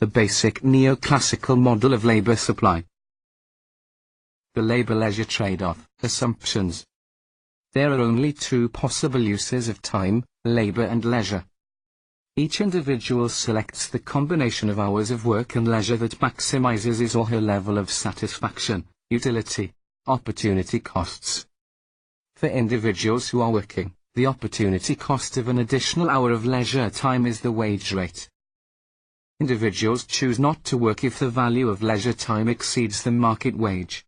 the basic neoclassical model of labor supply. The labor-leisure trade-off, assumptions. There are only two possible uses of time, labor and leisure. Each individual selects the combination of hours of work and leisure that maximizes his or her level of satisfaction, utility, opportunity costs. For individuals who are working, the opportunity cost of an additional hour of leisure time is the wage rate. Individuals choose not to work if the value of leisure time exceeds the market wage.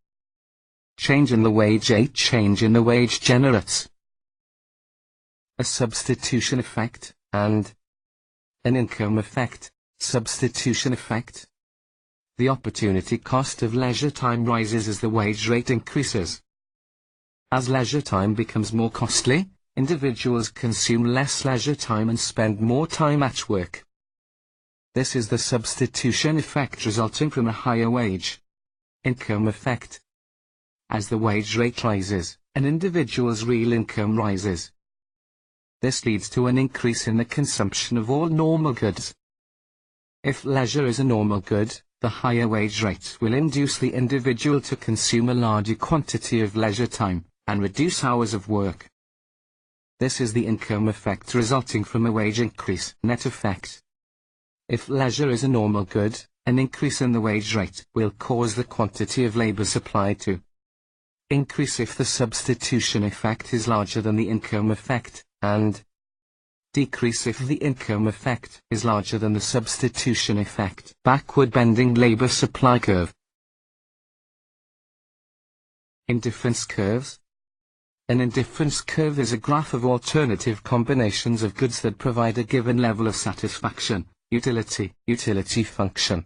Change in the wage rate. Change in the wage generates a substitution effect, and an income effect. Substitution effect. The opportunity cost of leisure time rises as the wage rate increases. As leisure time becomes more costly, individuals consume less leisure time and spend more time at work. This is the substitution effect resulting from a higher wage. Income effect. As the wage rate rises, an individual's real income rises. This leads to an increase in the consumption of all normal goods. If leisure is a normal good, the higher wage rate will induce the individual to consume a larger quantity of leisure time, and reduce hours of work. This is the income effect resulting from a wage increase. Net effect. If leisure is a normal good, an increase in the wage rate will cause the quantity of labor supply to increase if the substitution effect is larger than the income effect, and decrease if the income effect is larger than the substitution effect. Backward bending labor supply curve. Indifference curves. An indifference curve is a graph of alternative combinations of goods that provide a given level of satisfaction, utility function.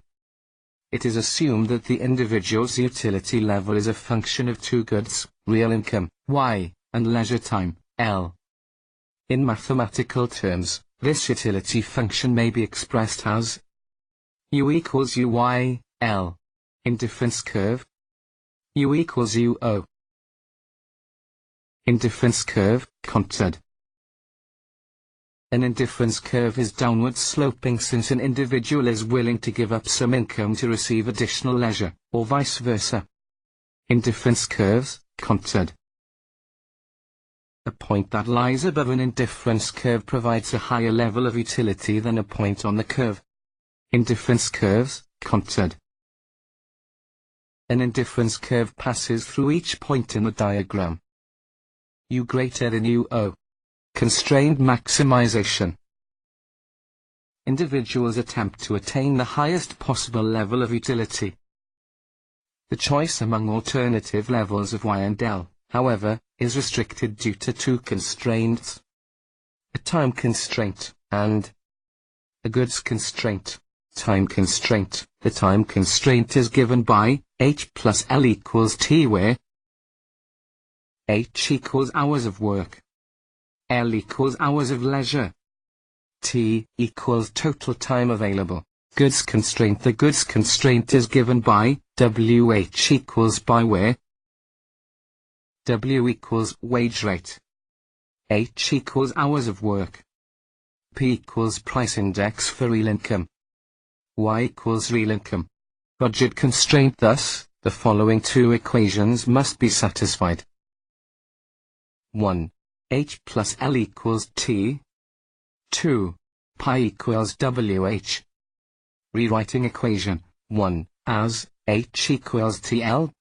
It is assumed that the individual's utility level is a function of two goods, real income, Y, and leisure time, L. In mathematical terms, this utility function may be expressed as U equals UY, L. Indifference curve. U equals UO. Indifference curve, contoured. An indifference curve is downward sloping since an individual is willing to give up some income to receive additional leisure, or vice versa. Indifference curves, contoured. A point that lies above an indifference curve provides a higher level of utility than a point on the curve. Indifference curves, contoured. An indifference curve passes through each point in the diagram. U greater than UO. Constrained maximization. Individuals attempt to attain the highest possible level of utility. The choice among alternative levels of Y and L, however, is restricted due to two constraints: a time constraint, and a goods constraint. Time constraint. The time constraint is given by H plus L equals T, where H equals hours of work, L equals hours of leisure, T equals total time available. Goods constraint. The goods constraint is given by WH equals by where W equals wage rate, H equals hours of work, P equals price index for real income, Y equals real income. Budget constraint. Thus, the following two equations must be satisfied. 1. H plus L equals T. 2. Pi equals WH. Rewriting equation 1 as H equals TL,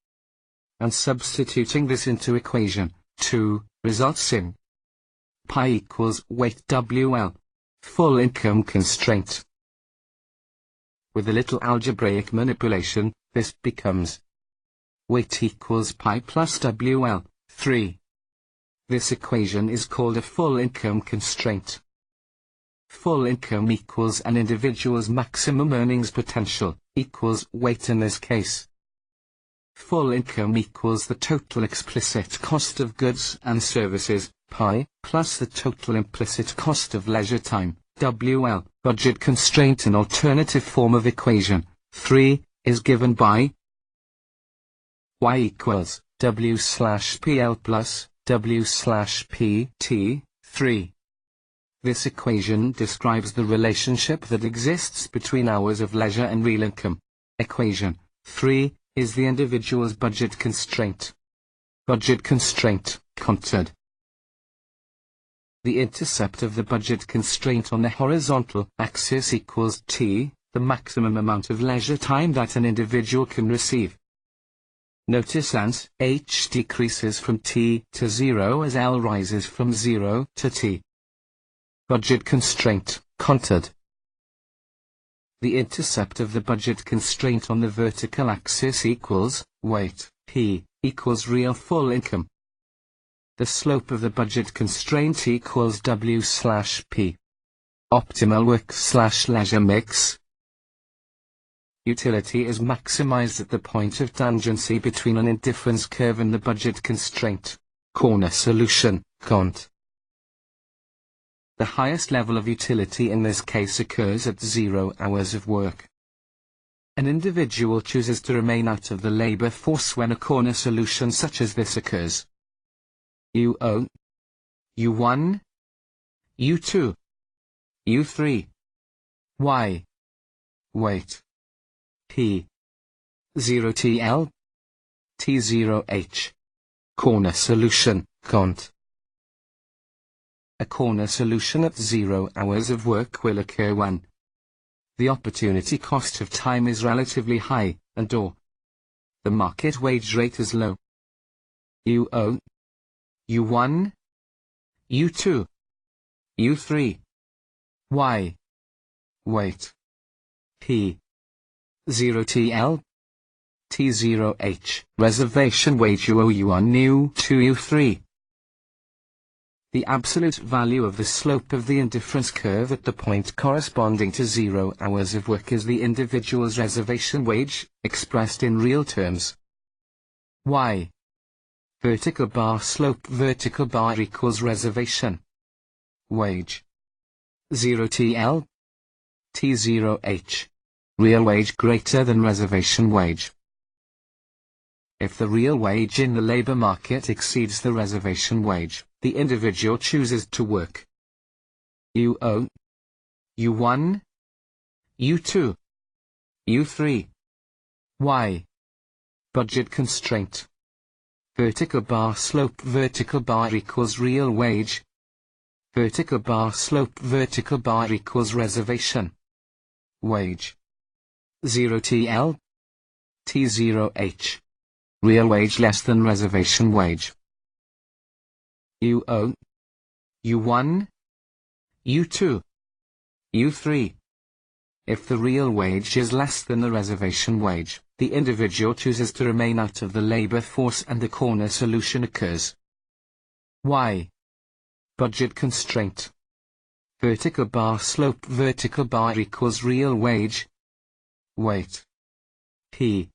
and substituting this into equation 2 results in Pi equals weight WL. Full income constraint. With a little algebraic manipulation, this becomes weight equals Pi plus WL, 3. This equation is called a full income constraint. Full income equals an individual's maximum earnings potential, equals weight in this case. Full income equals the total explicit cost of goods and services, Pi, plus the total implicit cost of leisure time, WL. Budget constraint. An alternative form of equation 3 is given by Y equals W slash PL plus W slash PT, 3. This equation describes the relationship that exists between hours of leisure and real income. Equation 3 is the individual's budget constraint. Budget constraint, considered. The intercept of the budget constraint on the horizontal axis equals T, the maximum amount of leisure time that an individual can receive. Notice as H decreases from T to 0 as L rises from 0 to T. Budget constraint, considered. The intercept of the budget constraint on the vertical axis equals weight, P, equals real full income. The slope of the budget constraint equals W/P. Optimal work/leisure mix. Utility is maximized at the point of tangency between an indifference curve and the budget constraint. Corner solution, cont. The highest level of utility in this case occurs at 0 hours of work. An individual chooses to remain out of the labor force when a corner solution such as this occurs. U0, U1, U2, U3, Y, weight, P, 0TL, T0H, corner solution, cont. A corner solution at 0 hours of work will occur when the opportunity cost of time is relatively high, and/or the market wage rate is low. U0, U1, U2, U3, Y, weight, P, 0TL, T0H, reservation wage U1, U2, U3. The absolute value of the slope of the indifference curve at the point corresponding to 0 hours of work is the individual's reservation wage, expressed in real terms. Y. Vertical bar slope vertical bar equals reservation wage. 0TL. T0H. Real wage greater than reservation wage. If the real wage in the labor market exceeds the reservation wage, the individual chooses to work. U0, U1, U2, U3, Y. Budget constraint. Vertical bar slope vertical bar equals real wage. Vertical bar slope vertical bar equals reservation wage. 0TL. T0H. Real wage less than reservation wage. U0, U1, U2, U3. If the real wage is less than the reservation wage, the individual chooses to remain out of the labor force and the corner solution occurs. Y. Budget constraint. Vertical bar slope vertical bar equals real wage. Weight. P.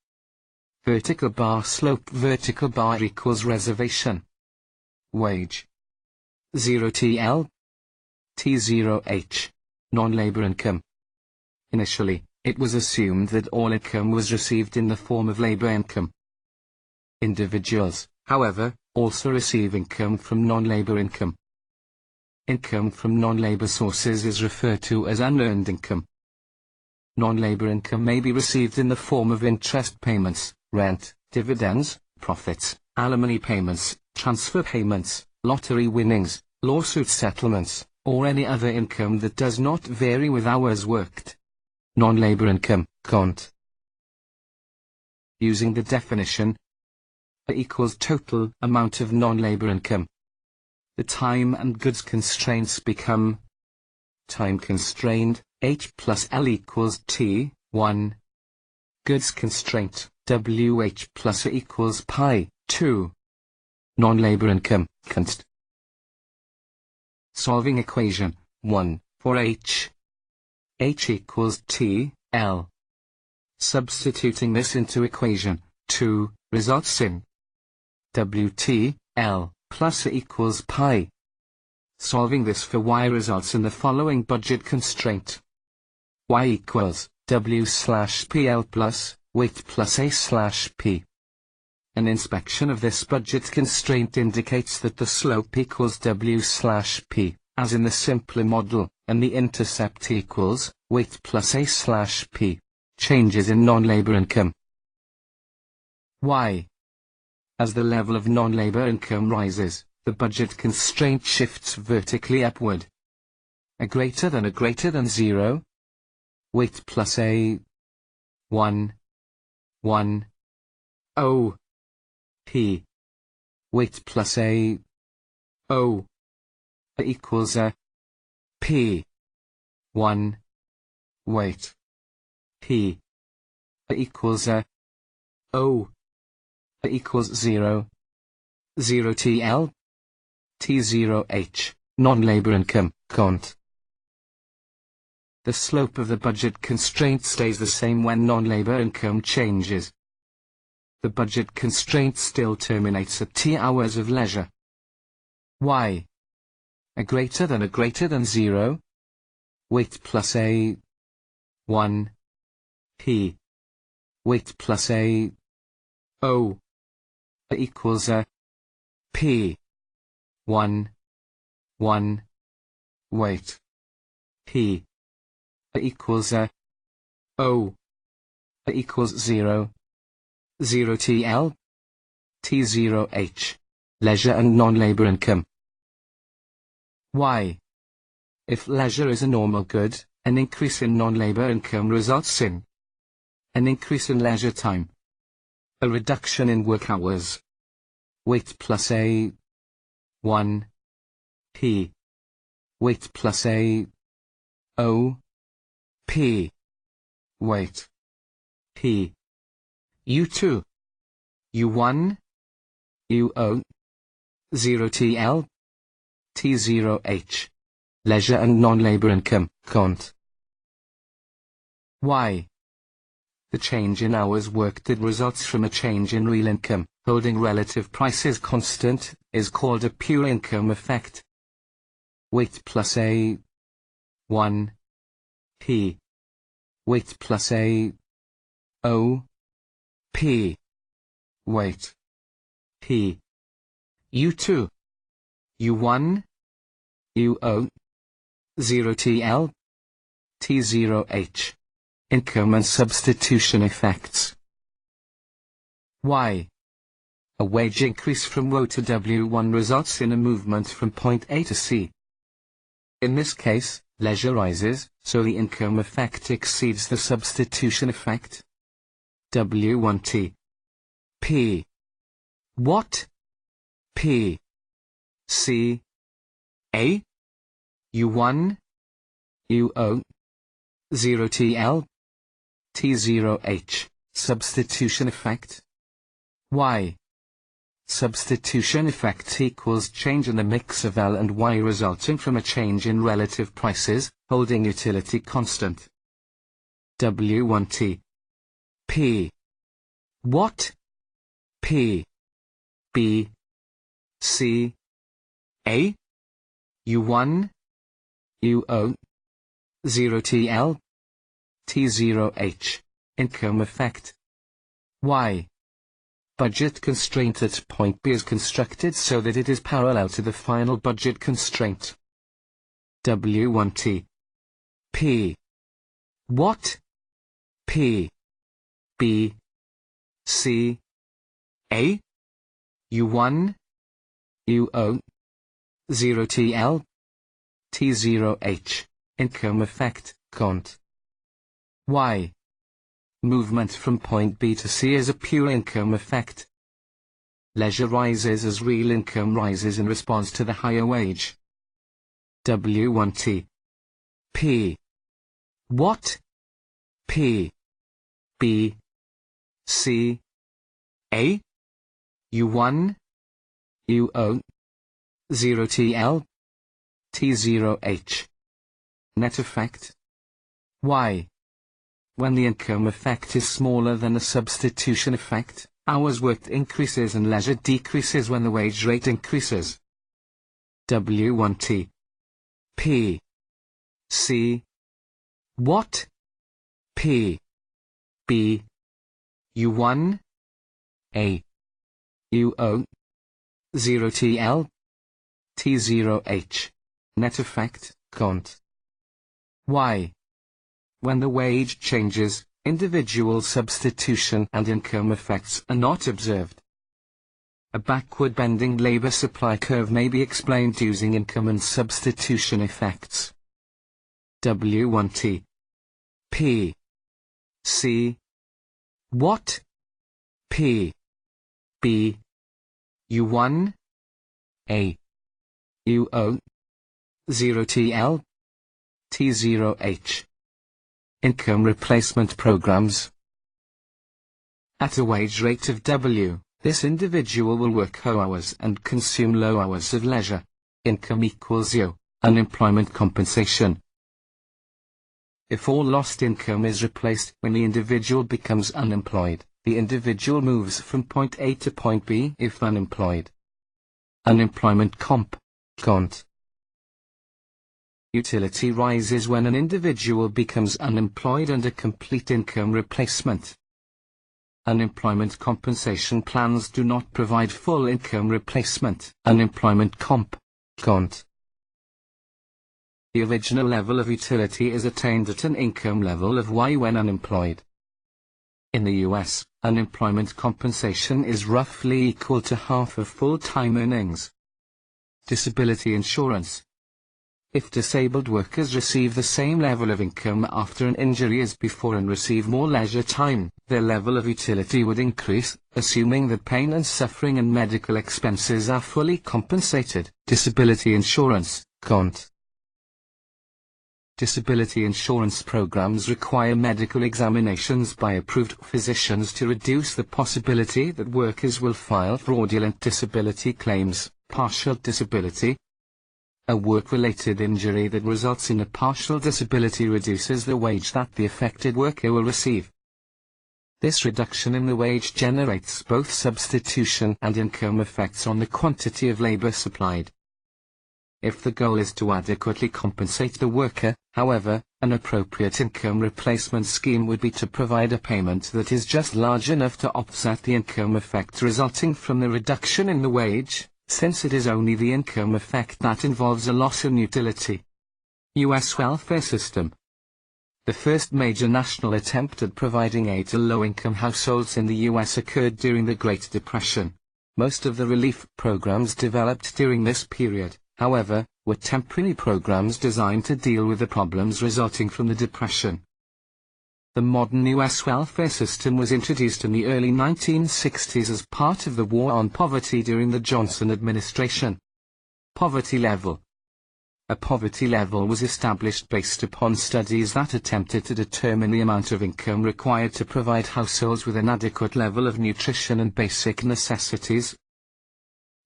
Vertical bar slope vertical bar equals reservation wage. 0TL. T0H. Non-labor income. Initially, it was assumed that all income was received in the form of labor income. Individuals, however, also receive income from non-labor income. Income from non-labor sources is referred to as unearned income. Non-labor income may be received in the form of interest payments, rent, dividends, profits, alimony payments, transfer payments, lottery winnings, lawsuit settlements, or any other income that does not vary with hours worked. Non-labor income, cont. Using the definition equals total amount of non-labor income. The time and goods constraints become time constrained, H plus L equals T, 1. Goods constraint, WH plus A equals pi, 2. Non-labor income, const. Solving equation 1 for H. H equals T, L. Substituting this into equation 2 results in WT, L, plus A equals pi. Solving this for Y results in the following budget constraint. Y equals W/PL plus weight plus A/P. An inspection of this budget constraint indicates that the slope equals W/P. as in the simpler model, and the intercept equals weight plus A/P, changes in non-labor income. Y. As the level of non-labor income rises, the budget constraint shifts vertically upward. A greater than 0. Weight plus A. 1. 1. O. P. Weight plus A. O. Equals a. P. 1. Weight. P. Equals a. O. Equals 0. 0 TL. T0H, non-labor income, cont. The slope of the budget constraint stays the same when non-labor income changes. The budget constraint still terminates at T hours of leisure. Y. A greater than 0. Weight plus A. 1. P. Weight plus A. O. Equals a. P. 1. 1. Weight. P. Equals a. O. Equals 0. 0 TL. T0H. Leisure and non-labor income. Y. If leisure is a normal good, an increase in non-labor income results in an increase in leisure time, a reduction in work hours. Weight plus A. 1. P. Weight plus A. O. P. Weight. P. U2. U1. UO. 0 TL. T0H. Leisure and non-labor income, cont. Y. The change in hours worked that results from a change in real income, holding relative prices constant, is called a pure income effect. Weight plus A. 1. P. Weight plus A. O. P. Weight. P. U2. U1. UO. 0 TL. T0H. Income and substitution effects. Y. A wage increase from W to W1 results in a movement from point A to C. In this case, leisure rises, so the income effect exceeds the substitution effect. W1T. P. What? P. C. A. U1. UO. 0 TL. T0H. Substitution effect. Y. Substitution effect equals change in the mix of L and Y resulting from a change in relative prices, holding utility constant. W1T. P. What? P. B. C. A. U1. UO. 0 TL. T0H. Income effect. Y. Budget constraint at point B is constructed so that it is parallel to the final budget constraint. W1T. P. What? P. B. C. A. U1. UO. 0 TL. T0H. Income effect, cont. Y. Movement from point B to C is a pure income effect. Leisure rises as real income rises in response to the higher wage. W1T. P. What? P. B. C. A. U1. UO. 0 TL. T0H. Net effect. Y. When the income effect is smaller than the substitution effect, hours worked increases and leisure decreases when the wage rate increases. W1T. P. C. What? P. B. U1. A. UO. 0 TL. T0H. Net effect, cont. Y. When the wage changes, individual substitution and income effects are not observed. A backward-bending labor supply curve may be explained using income and substitution effects. W1T. P. C. What? P. B. U1. A. UO. 0TL. T0H. Income replacement programs. At a wage rate of W, this individual will work low hours and consume low hours of leisure. Income equals U, unemployment compensation. If all lost income is replaced when the individual becomes unemployed, the individual moves from point A to point B if unemployed. Unemployment cont. Utility rises when an individual becomes unemployed under complete income replacement. Unemployment compensation plans do not provide full income replacement. Unemployment cont. The original level of utility is attained at an income level of Y when unemployed. In the US, unemployment compensation is roughly equal to half of full-time earnings. Disability insurance. If disabled workers receive the same level of income after an injury as before and receive more leisure time, their level of utility would increase, assuming that pain and suffering and medical expenses are fully compensated. Disability insurance, cont. Disability insurance programs require medical examinations by approved physicians to reduce the possibility that workers will file fraudulent disability claims. Partial disability. A work-related injury that results in a partial disability reduces the wage that the affected worker will receive. This reduction in the wage generates both substitution and income effects on the quantity of labor supplied. If the goal is to adequately compensate the worker, however, an appropriate income replacement scheme would be to provide a payment that is just large enough to offset the income effect resulting from the reduction in the wage, since it is only the income effect that involves a loss in utility. U.S. welfare system. The first major national attempt at providing aid to low-income households in the U.S. occurred during the Great Depression. Most of the relief programs developed during this period, however, were temporary programs designed to deal with the problems resulting from the Depression. The modern U.S. welfare system was introduced in the early 1960s as part of the war on poverty during the Johnson administration. Poverty level. A poverty level was established based upon studies that attempted to determine the amount of income required to provide households with an adequate level of nutrition and basic necessities.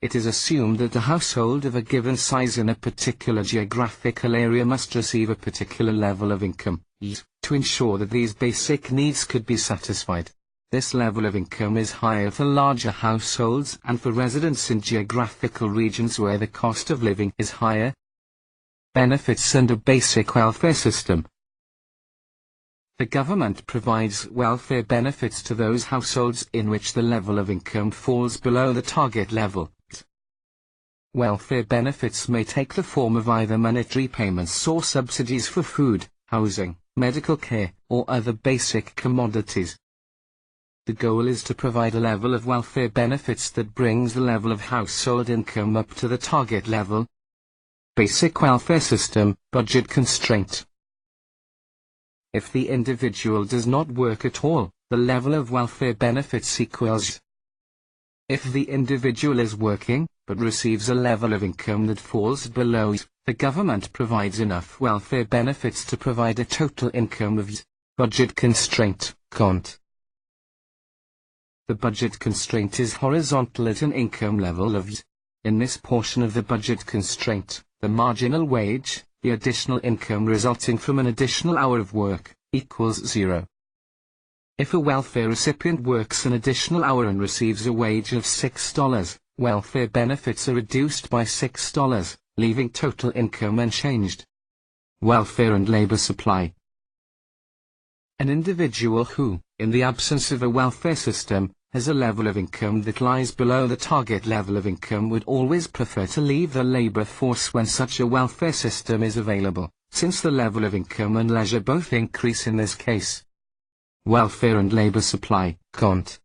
It is assumed that a household of a given size in a particular geographical area must receive a particular level of income, to ensure that these basic needs could be satisfied. This level of income is higher for larger households and for residents in geographical regions where the cost of living is higher. Benefits under basic welfare system. The government provides welfare benefits to those households in which the level of income falls below the target level. Welfare benefits may take the form of either monetary payments or subsidies for food, housing, medical care, or other basic commodities. The goal is to provide a level of welfare benefits that brings the level of household income up to the target level. Basic welfare system, budget constraint. If the individual does not work at all, the level of welfare benefits equals. If the individual is working, but receives a level of income that falls below, the government provides enough welfare benefits to provide a total income of. Budget constraint, cont. The budget constraint is horizontal at an income level of. In this portion of the budget constraint, the marginal wage, the additional income resulting from an additional hour of work, equals 0. If a welfare recipient works an additional hour and receives a wage of $6, welfare benefits are reduced by $6, leaving total income unchanged. Welfare and labor supply. An individual who, in the absence of a welfare system, has a level of income that lies below the target level of income would always prefer to leave the labor force when such a welfare system is available, since the level of income and leisure both increase in this case. Welfare and labor supply, Kant.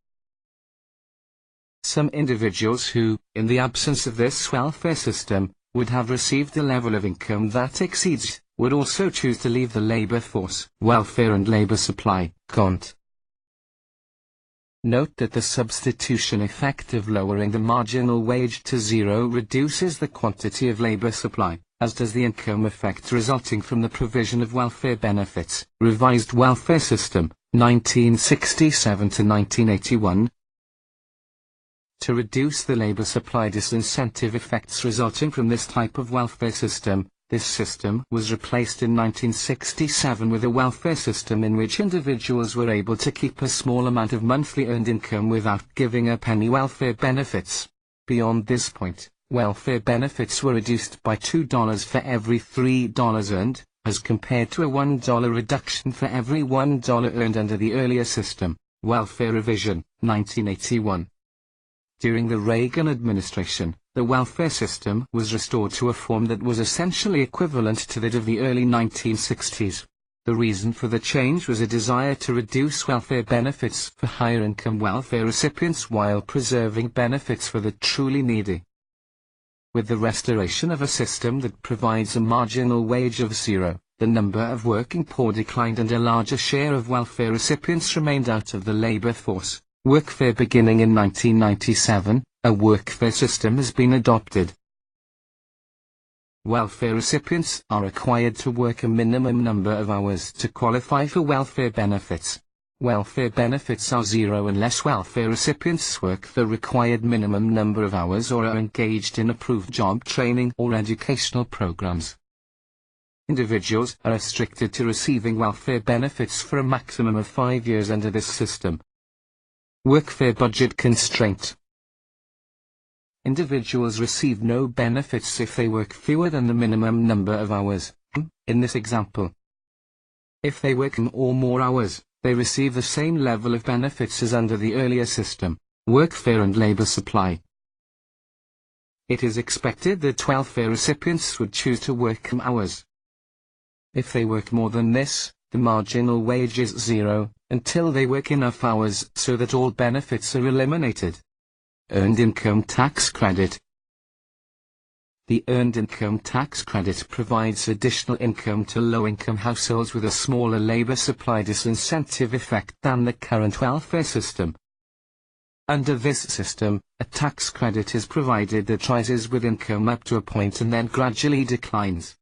Some individuals who, in the absence of this welfare system, would have received a level of income that exceeds, would also choose to leave the labor force. Welfare and labor supply, Kant. Note that the substitution effect of lowering the marginal wage to zero reduces the quantity of labor supply, as does the income effect resulting from the provision of welfare benefits. Revised Welfare System, 1967 to 1981. To reduce the labor supply disincentive effects resulting from this type of welfare system, this system was replaced in 1967 with a welfare system in which individuals were able to keep a small amount of monthly earned income without giving up any welfare benefits. Beyond this point, welfare benefits were reduced by $2 for every $3 earned, as compared to a $1 reduction for every $1 earned under the earlier system. Welfare Revision, 1981. During the Reagan administration, the welfare system was restored to a form that was essentially equivalent to that of the early 1960s. The reason for the change was a desire to reduce welfare benefits for higher-income welfare recipients while preserving benefits for the truly needy. With the restoration of a system that provides a marginal wage of zero, the number of working poor declined and a larger share of welfare recipients remained out of the labor force. Workfare. Beginning in 1997, a workfare system has been adopted. Welfare recipients are required to work a minimum number of hours to qualify for welfare benefits. Welfare benefits are zero unless welfare recipients work the required minimum number of hours or are engaged in approved job training or educational programs. Individuals are restricted to receiving welfare benefits for a maximum of 5 years under this system. Workfare budget constraint. Individuals receive no benefits if they work fewer than the minimum number of hours. In this example, if they work or more hours, they receive the same level of benefits as under the earlier system. Workfare and labor supply. It is expected that welfare recipients would choose to work more hours. If they work more than this, the marginal wage is zero, until they work enough hours so that all benefits are eliminated. Earned Income Tax Credit. The Earned Income Tax Credit provides additional income to low-income households with a smaller labor supply disincentive effect than the current welfare system. Under this system, a tax credit is provided that rises with income up to a point and then gradually declines.